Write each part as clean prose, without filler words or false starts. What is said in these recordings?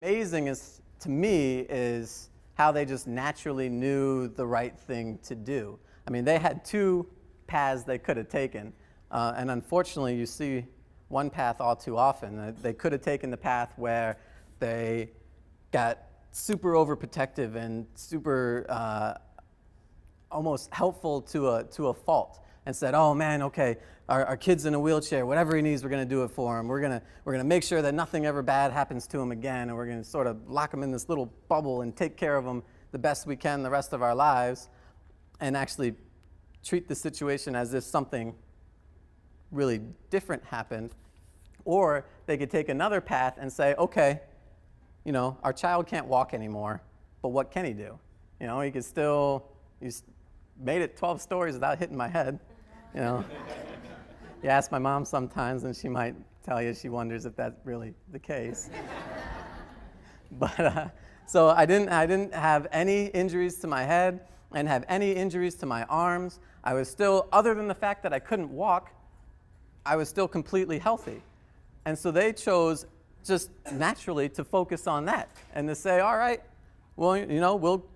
Amazing is, to me, is how they just naturally knew the right thing to do. I mean, they had two paths they could have taken, and unfortunately, you see one path all too often. They could have taken the path where they got super overprotective and super almost helpful to a fault, and said, "Oh man, okay, our kid's in a wheelchair. Whatever he needs, we're going to do it for him. We're gonna make sure that nothing ever bad happens to him again, and we're going to sort of lock him in this little bubble and take care of him the best we can the rest of our lives," and actually treat the situation as if something really different happened. Or they could take another path and say, "Okay, you know, our child can't walk anymore, but what can he do? You know, he could still, he's made it 12 stories without hitting my head, you know." You ask my mom sometimes, and she might tell you she wonders if that's really the case. But so I didn't have any injuries to my head. I didn't have any injuries to my arms. I was still, other than the fact that I couldn't walk, I was still completely healthy. And so they chose just naturally to focus on that and to say, "All right, well, you know, we'll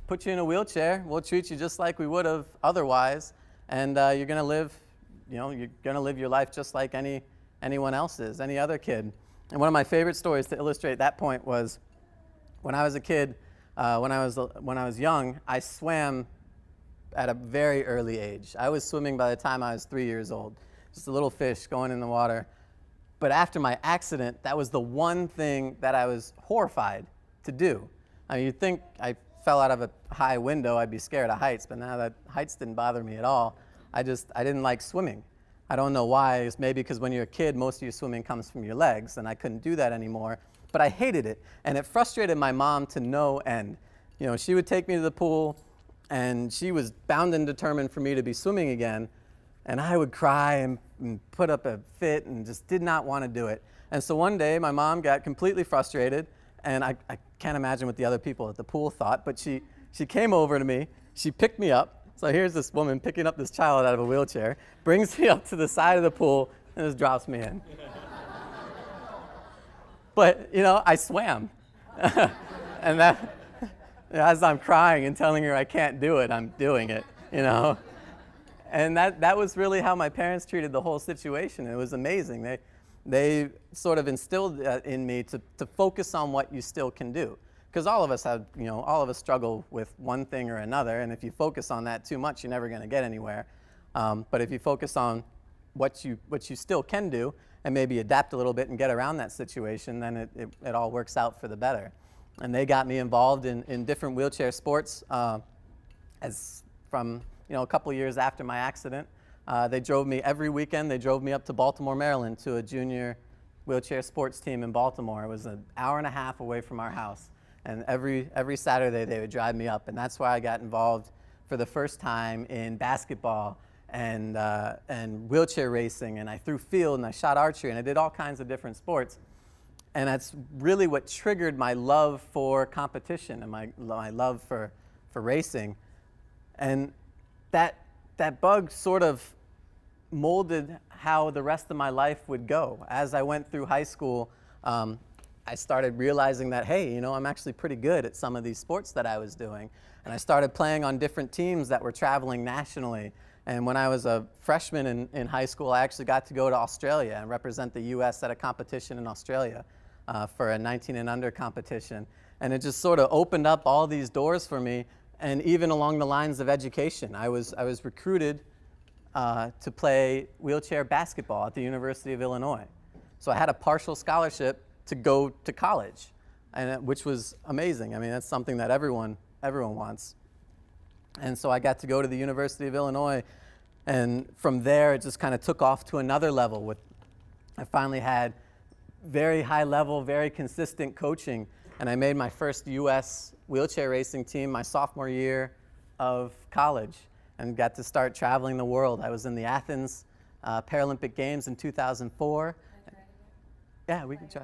put you in a wheelchair. We'll treat you just like we would have otherwise, and you're going to live, you know, you're going to live your life just like anyone else's, any other kid." And one of my favorite stories to illustrate that point was when I was a kid, when I was young, I swam at a very early age. I was swimming by the time I was 3 years old, just a little fish going in the water. But after my accident, that was the one thing that I was horrified to do. I mean, you'd think I fell out of a high window, I'd be scared of heights, but now that heights didn't bother me at all. I didn't like swimming. I don't know why. It's maybe because when you're a kid, most of your swimming comes from your legs, and I couldn't do that anymore. But I hated it, and it frustrated my mom to no end. You know, she would take me to the pool, and she was bound and determined for me to be swimming again, and I would cry and put up a fit and just did not want to do it. And so one day, my mom got completely frustrated, and I can't imagine what the other people at the pool thought, but she came over to me, she picked me up. So here's this woman picking up this child out of a wheelchair, brings me up to the side of the pool, and just drops me in. But, you know, I swam. And that, as I'm crying and telling her I can't do it, I'm doing it, you know. And that was really how my parents treated the whole situation. It was amazing. They sort of instilled in me to focus on what you still can do. Because all of us have, you know, all of us struggle with one thing or another, and if you focus on that too much, you're never going to get anywhere. But if you focus on what you still can do, and maybe adapt a little bit and get around that situation, then it all works out for the better. And they got me involved in different wheelchair sports. As from, you know, a couple years after my accident, they drove me every weekend. They drove me up to Baltimore, Maryland, to a junior wheelchair sports team in Baltimore. It was an hour and a half away from our house. And every Saturday they would drive me up, and that's why I got involved for the first time in basketball and wheelchair racing, and I threw field and I shot archery and I did all kinds of different sports. And that's really what triggered my love for competition and my love for racing. And that bug sort of molded how the rest of my life would go. As I went through high school, I started realizing that, hey, you know, I'm actually pretty good at some of these sports that I was doing. And I started playing on different teams that were traveling nationally. And when I was a freshman in high school, I actually got to go to Australia and represent the US at a competition in Australia for a 19 and under competition. And it just sort of opened up all these doors for me. And even along the lines of education, I was recruited to play wheelchair basketball at the University of Illinois. So I had a partial scholarship to go to college, and which was amazing. I mean, that's something that everyone wants. And so I got to go to the University of Illinois, and from there it just kind of took off to another level. I finally had very high level, very consistent coaching, and I made my first U.S. wheelchair racing team my sophomore year of college, and got to start traveling the world. I was in the Athens Paralympic Games in 2004. Yeah, we can try.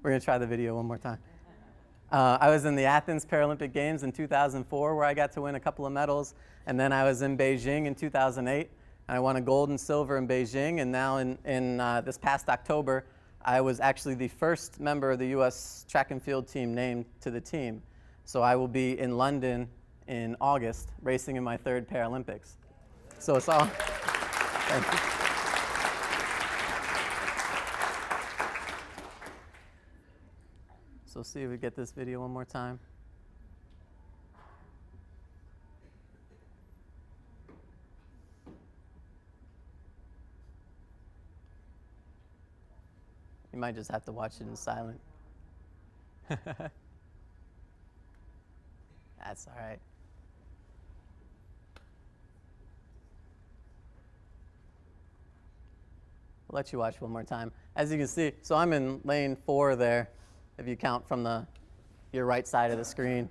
We're going to try the video one more time. I was in the Athens Paralympic Games in 2004, where I got to win a couple of medals. And then I was in Beijing in 2008. And I won a gold and silver in Beijing. And now in this past October, I was actually the first member of the U.S. track and field team named to the team. So I will be in London in August, racing in my 3rd Paralympics. So it's all, thank you. So see if we get this video one more time. You might just have to watch it in silent. That's all right. I'll let you watch one more time. As you can see, so I'm in lane 4 there, if you count from your right side of the screen.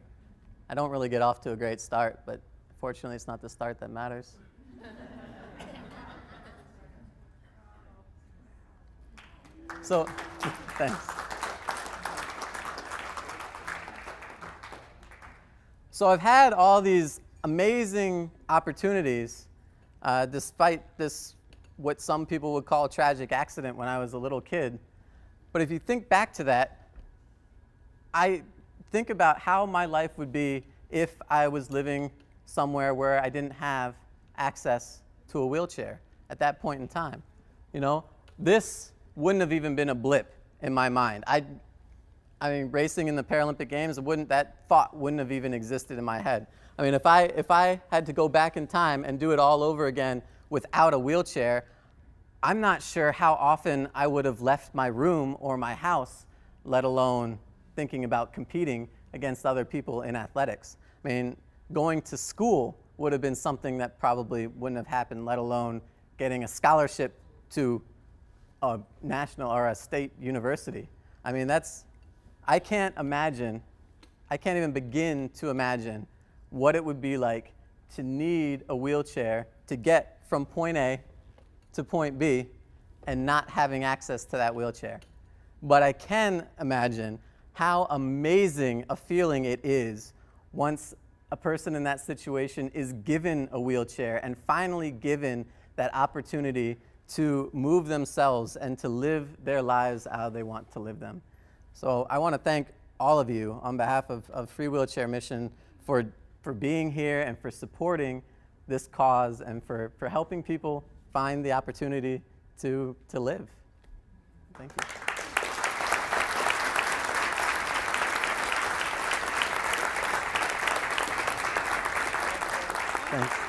I don't really get off to a great start, but fortunately it's not the start that matters. So, thanks. So I've had all these amazing opportunities, despite this, what some people would call a tragic accident when I was a little kid. But if you think back to that, I think about how my life would be if I was living somewhere where I didn't have access to a wheelchair at that point in time. You know, this wouldn't have even been a blip in my mind. I mean, racing in the Paralympic Games, that thought wouldn't have even existed in my head. I mean, if I had to go back in time and do it all over again without a wheelchair, I'm not sure how often I would have left my room or my house, let alone thinking about competing against other people in athletics. I mean, going to school would have been something that probably wouldn't have happened, let alone getting a scholarship to a national or a state university. I mean, I can't even begin to imagine what it would be like to need a wheelchair to get from point A to point B and not having access to that wheelchair. But I can imagine how amazing a feeling it is once a person in that situation is given a wheelchair and finally given that opportunity to move themselves and to live their lives how they want to live them. So I want to thank all of you on behalf of Free Wheelchair Mission for being here and for supporting this cause and for helping people find the opportunity to live. Thank you. Thanks.